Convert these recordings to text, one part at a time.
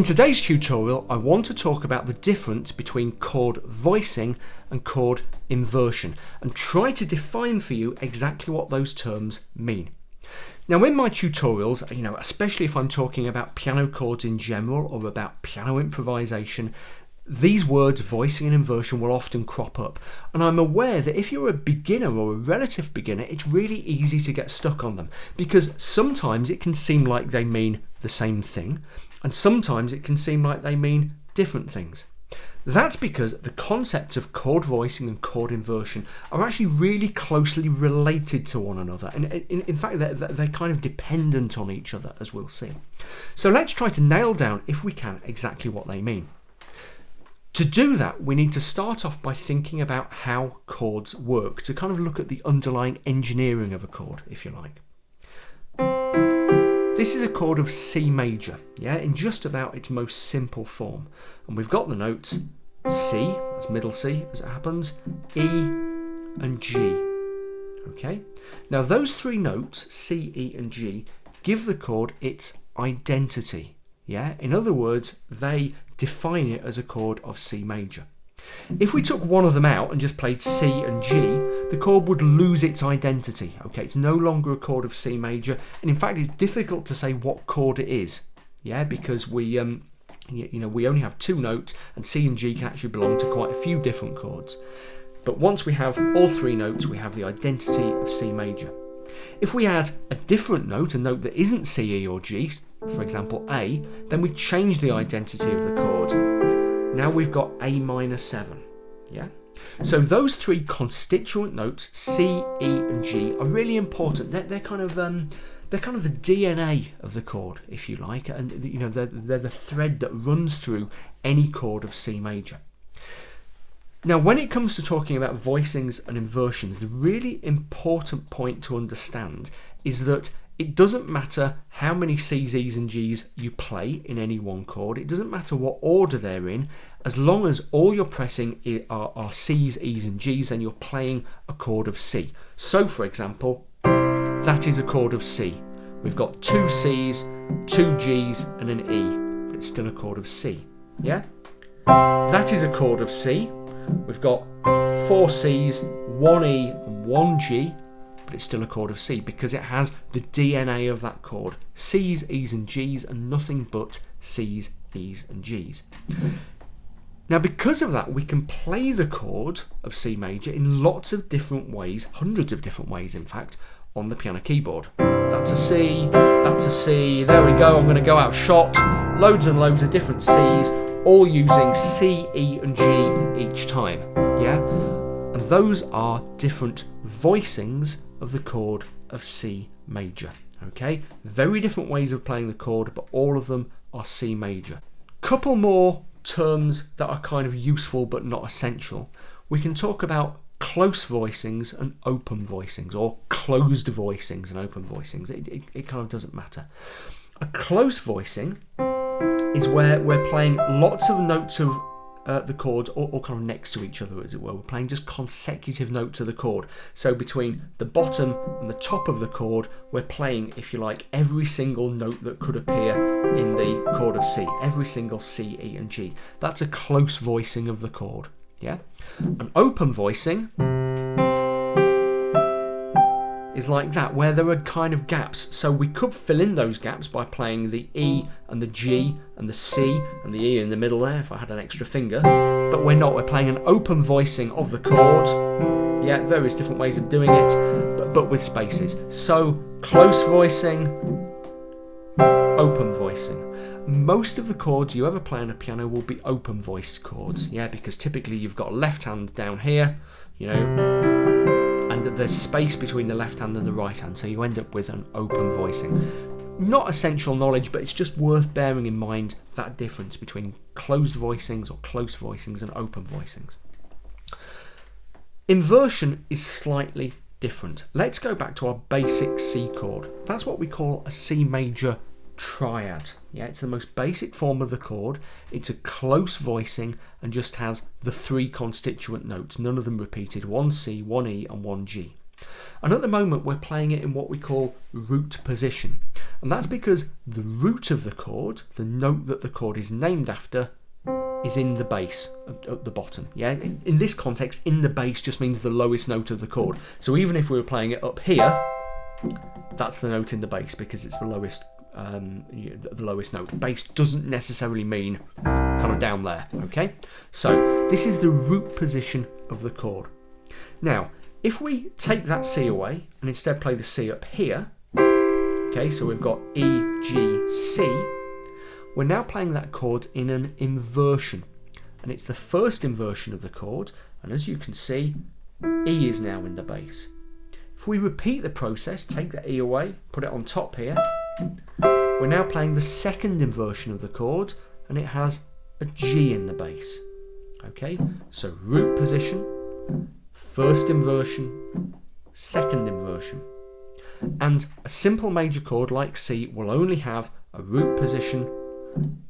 In today's tutorial, I want to talk about the difference between chord voicing and chord inversion and try to define for you exactly what those terms mean. Now in my tutorials, especially if I'm talking about piano chords in general or about piano improvisation, these words, voicing and inversion, will often crop up. And I'm aware that if you're a beginner or a relative beginner, it's really easy to get stuck on them because sometimes it can seem like they mean the same thing and sometimes it can seem like they mean different things. That's because the concepts of chord voicing and chord inversion are actually really closely related to one another. And in fact, they're kind of dependent on each other, as we'll see. So let's try to nail down, if we can, exactly what they mean. To do that, we need to start off by thinking about how chords work, to kind of look at the underlying engineering of a chord, if you like. This is a chord of C major, in just about its most simple form. And we've got the notes C, that's middle C as it happens, E and G. Okay? Now those three notes, C, E and G, give the chord its identity. In other words, they define it as a chord of C major. If we took one of them out and just played C and G, the chord would lose its identity. Okay, it's no longer a chord of C major, and in fact it's difficult to say what chord it is. Because we only have two notes, and C and G can actually belong to quite a few different chords. But once we have all three notes, we have the identity of C major. If we add a different note, a note that isn't C, E or G, for example A, then we change the identity of the chord. Now we've got A minor 7, So those three constituent notes, C, E and G, are really important. They're kind of the DNA of the chord, if you like, and they're the thread that runs through any chord of C major. Now when it comes to talking about voicings and inversions, the really important point to understand is that it doesn't matter how many C's, E's and G's you play in any one chord. It doesn't matter what order they're in. As long as all you're pressing are C's, E's and G's, then you're playing a chord of C. So for example, that is a chord of C. We've got two C's, two G's and an E, but it's still a chord of C. That is a chord of C. We've got four C's, one E and one G, but it's still a chord of C because it has the DNA of that chord. C's, E's and G's and nothing but C's, E's and G's. Now because of that, we can play the chord of C major in lots of different ways, hundreds of different ways in fact, on the piano keyboard. That's a C, that's a C, there we go, I'm going to go out shot, loads and loads of different C's, all using C, E and G each time, And those are different voicings of the chord of C major, Very different ways of playing the chord, but all of them are C major. Couple more terms that are kind of useful but not essential. We can talk about close voicings and open voicings, or closed voicings and open voicings. It kind of doesn't matter. A close voicing is where we're playing lots of notes of the chords or kind of next to each other, as it were. We're playing just consecutive notes of the chord. So between the bottom and the top of the chord, we're playing, if you like, every single note that could appear in the chord of C, every single C, E and G. That's a close voicing of the chord. An open voicing is like that, where there are kind of gaps. So we could fill in those gaps by playing the E and the G and the C and the E in the middle there, if I had an extra finger. But we're not. We're playing an open voicing of the chord. Various different ways of doing it, but with spaces. So close voicing, open voicing. Most of the chords you ever play on a piano will be open voiced chords, because typically you've got a left hand down here, and there's space between the left hand and the right hand, so you end up with an open voicing. Not essential knowledge, but it's just worth bearing in mind that difference between closed voicings or close voicings and open voicings. Inversion is slightly different. Let's go back to our basic C chord. That's what we call a C major triad. It's the most basic form of the chord. It's a close voicing and just has the three constituent notes, none of them repeated, one C, one E and one G. And at the moment we're playing it in what we call root position. And that's because the root of the chord, the note that the chord is named after, is in the bass at the bottom. Yeah, in this context, in the bass just means the lowest note of the chord. So even if we were playing it up here, that's the note in the bass because it's the lowest note. Bass doesn't necessarily mean kind of down there. Okay, so this is the root position of the chord. Now, if we take that C away and instead play the C up here, okay, so we've got E, G, C, we're now playing that chord in an inversion. And it's the first inversion of the chord, and as you can see, E is now in the bass. If we repeat the process, take the E away, put it on top here, we're now playing the second inversion of the chord, and it has a G in the bass. Okay, so root position, first inversion, second inversion. And a simple major chord like C will only have a root position,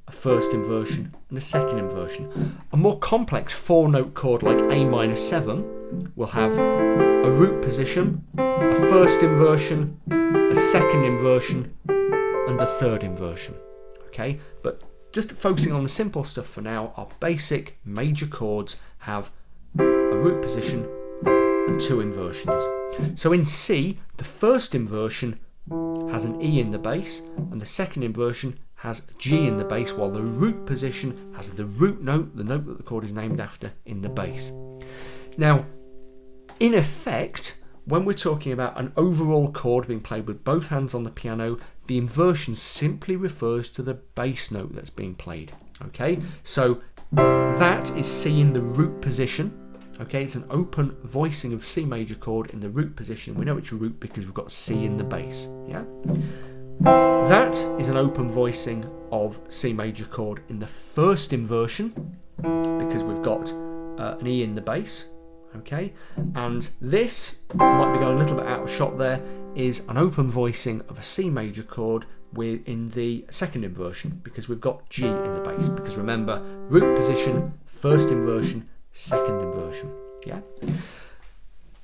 a first inversion, and a second inversion. A more complex 4-note chord like A minor 7 will have a root position, a first inversion, a second inversion, and a third inversion. Okay, but just focusing on the simple stuff for now, our basic major chords have a root position and 2 inversions. So in C, the first inversion has an E in the bass, and the second inversion has G in the bass, while the root position has the root note, the note that the chord is named after, in the bass. Now, in effect, when we're talking about an overall chord being played with both hands on the piano, the inversion simply refers to the bass note that's being played. Okay, so that is C in the root position. Okay, it's an open voicing of C major chord in the root position. We know it's root because we've got C in the bass. Yeah. That is an open voicing of C major chord in the first inversion because we've got an E in the bass. Okay, and this might be going a little bit out of shot there, is an open voicing of a C major chord in the second inversion because we've got G in the bass. Because remember, root position, first inversion, second inversion. Yeah.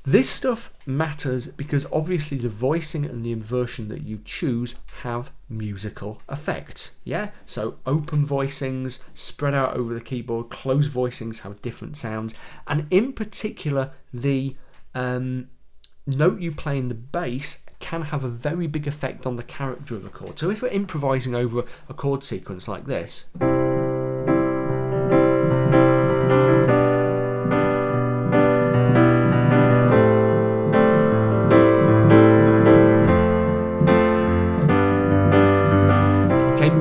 This stuff matters because obviously the voicing and the inversion that you choose have musical effects. Yeah, so open voicings spread out over the keyboard, closed voicings have different sounds, and in particular the note you play in the bass can have a very big effect on the character of a chord. So if we're improvising over a chord sequence like this,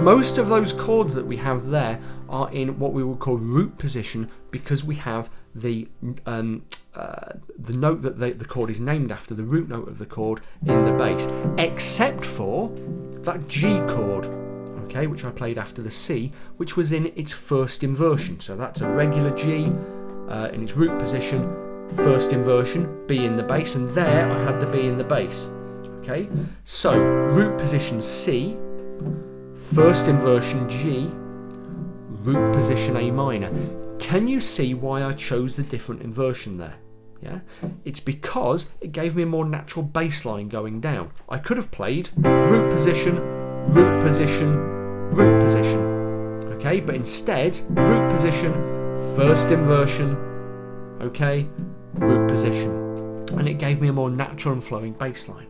most of those chords that we have there are in what we would call root position because we have the note that the chord is named after, the root note of the chord in the bass, except for that G chord, okay, which I played after the C, which was in its first inversion. So that's a regular G in its root position, first inversion, B in the bass, and there I had the B in the bass. Okay, so root position C, first inversion G, root position A minor. Can you see why I chose the different inversion there? Yeah, it's because it gave me a more natural bass line going down. I could have played root position, root position, root position. Okay, but instead, root position, first inversion, okay, root position. And it gave me a more natural and flowing bass line.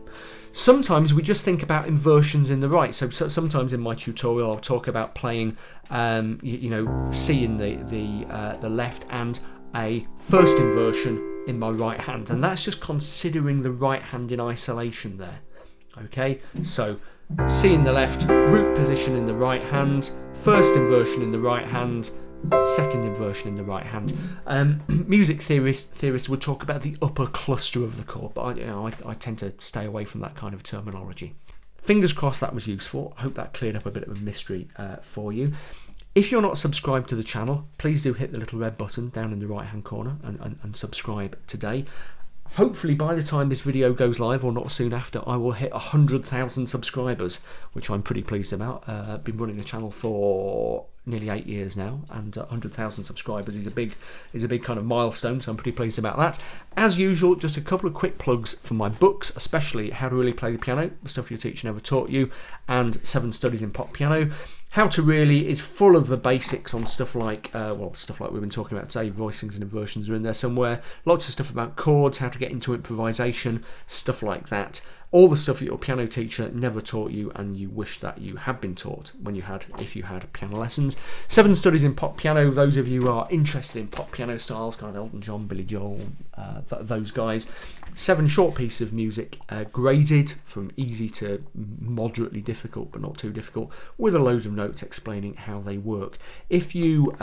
Sometimes we just think about inversions in the right. So sometimes in my tutorial I'll talk about playing, C in the left and a first inversion in my right hand, and that's just considering the right hand in isolation there. Okay, so C in the left, root position in the right hand, first inversion in the right hand, second inversion in the right hand. Music theorists would talk about the upper cluster of the chord, but I tend to stay away from that kind of terminology. Fingers crossed that was useful. I hope that cleared up a bit of a mystery for you. If you're not subscribed to the channel, please do hit the little red button down in the right hand corner and subscribe today. Hopefully by the time this video goes live, or not soon after, I will hit 100,000 subscribers, which I'm pretty pleased about. I've been running the channel for nearly 8 years now, and 100,000 subscribers is a big kind of milestone, so I'm pretty pleased about that. As usual, just a couple of quick plugs for my books, especially How to Really Play the Piano, the stuff your teacher never taught you, and 7 Studies in Pop Piano. How to Really is full of the basics on stuff like, stuff like we've been talking about today. Voicings and inversions are in there somewhere. Lots of stuff about chords, how to get into improvisation, stuff like that. All the stuff that your piano teacher never taught you and you wish that you had been taught if you had piano lessons. 7 Studies in Pop Piano, those of you who are interested in pop piano styles, kind of Elton John, Billy Joel, those guys. 7 short pieces of music, graded from easy to moderately difficult, but not too difficult, with a load of notes explaining how they work. If you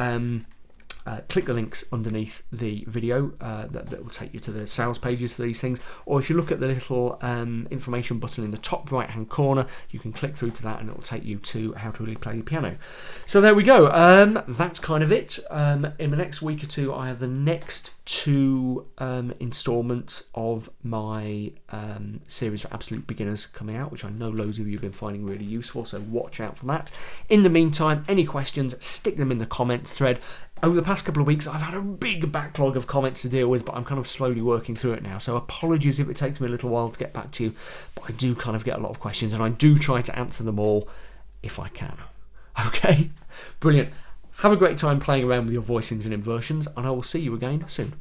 click the links underneath the video, that will take you to the sales pages for these things, or if you look at the little information button in the top right hand corner, you can click through to that and it will take you to How to Really Play the Piano. So there we go. That's kind of it. In the next week or two, I have the next 2 installments of my series for absolute beginners coming out, which I know loads of you have been finding really useful, so watch out for that. In the meantime, any questions, stick them in the comments thread. Over the past couple of weeks, I've had a big backlog of comments to deal with, but I'm kind of slowly working through it now. So apologies if it takes me a little while to get back to you, but I do kind of get a lot of questions, and I do try to answer them all if I can. Okay? Brilliant. Have a great time playing around with your voicings and inversions, and I will see you again soon.